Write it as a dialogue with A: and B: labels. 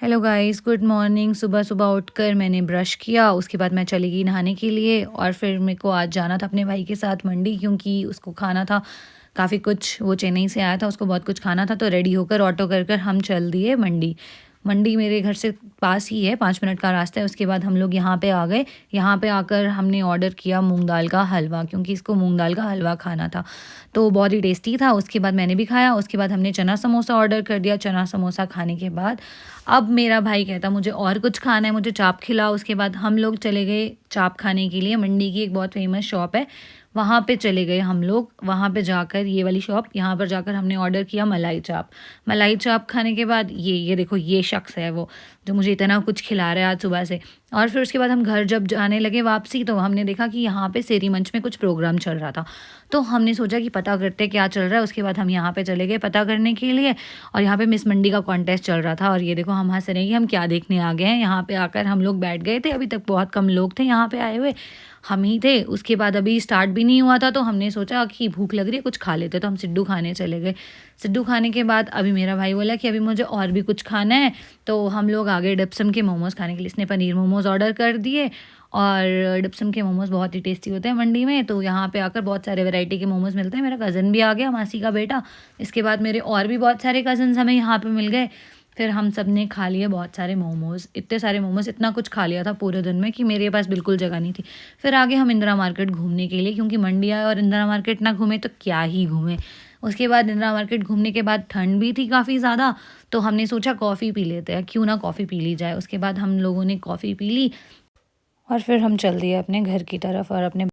A: Hello guys, good morning. सुबह-सुबह उठकर मैंने ब्रश किया, उसके बाद मैं चली गई नहाने के लिए और फिर मेरे को आज जाना था अपने भाई के साथ मंडी क्योंकि उसको खाना था काफ़ी कुछ। वो चेन्नई से आया था, उसको बहुत कुछ खाना था, तो रेडी होकर ऑटो कर हम चल दिए मंडी। मंडी मेरे घर से पास ही है, 5 मिनट का रास्ता है। उसके बाद हम लोग यहाँ पे आ गए। यहाँ पे आकर हमने ऑर्डर किया मूँग दाल का हलवा क्योंकि इसको मूँग दाल का हलवा खाना था, तो बहुत ही टेस्टी था। उसके बाद मैंने भी खाया। उसके बाद हमने चना समोसा ऑर्डर कर दिया। चना समोसा खाने के बाद अब मेरा भाई कहता मुझे और कुछ खाना है, मुझे चाप खिलाओ। उसके बाद हम लोग चले गए चाप खाने के लिए। मंडी की एक बहुत फ़ेमस शॉप है, वहाँ पे चले गए हम लोग। वहाँ पे जाकर ये वाली शॉप, यहाँ पर जाकर हमने ऑर्डर किया मलाई चाप। मलाई चाप खाने के बाद ये देखो, ये शख्स है वो जो मुझे इतना कुछ खिला रहा है आज सुबह से। और फिर उसके बाद हम घर जब जाने लगे वापसी, तो हमने देखा कि यहाँ पे सेरी मंच में कुछ प्रोग्राम चल रहा था, तो हमने सोचा कि पता करते क्या चल रहा है। उसके बाद हम यहाँ पे चले गए पता करने के लिए, और यहाँ पे मिस मंडी का कॉन्टेस्ट चल रहा था। और ये देखो, हम हंस रहे हैं कि हम क्या देखने आ गए हैं। यहाँ पे आकर हम लोग बैठ गए थे, अभी तक बहुत कम लोग थे यहाँ पे आए हुए, हम ही थे। उसके बाद अभी स्टार्ट भी नहीं हुआ था, तो हमने सोचा कि भूख लग रही है, कुछ खा लेते, तो हम सिड्डू खाने चले गए। सिड्डू खाने के बाद अभी मेरा भाई बोला कि अभी मुझे और भी कुछ खाना है, तो हम लोग आ गए डिप्सम के मोमोज़ खाने के लिए। इसने पनीर मोमोज़ ऑर्डर कर दिए, और डिप्सम के मोमोज़ बहुत ही टेस्टी होते हैं मंडी में, तो यहाँ पे आकर बहुत सारे वैरायटी के मोमोज़ मिलते हैं। मेरा कज़न भी आ गया, मासी का बेटा। इसके बाद मेरे और भी बहुत सारे कज़न्स हमें यहाँ पे मिल गए। फिर हम सब ने खा लिए बहुत सारे मोमोज़, इतने सारे मोमोज़, इतना कुछ खा लिया था पूरे दिन में कि मेरे पास बिल्कुल जगह नहीं थी। फिर आगे हम इंदिरा मार्केट घूमने के लिए, क्योंकि मंडी आए और इंदिरा मार्केट ना घूमे तो क्या ही घूमें। उसके बाद इंदिरा मार्केट घूमने के बाद ठंड भी थी काफ़ी ज़्यादा, तो हमने सोचा कॉफ़ी पी लेते हैं, क्यों ना कॉफ़ी पी ली जाए। उसके बाद हम लोगों ने कॉफ़ी पी ली और फिर हम चल दिए अपने घर की तरफ और अपने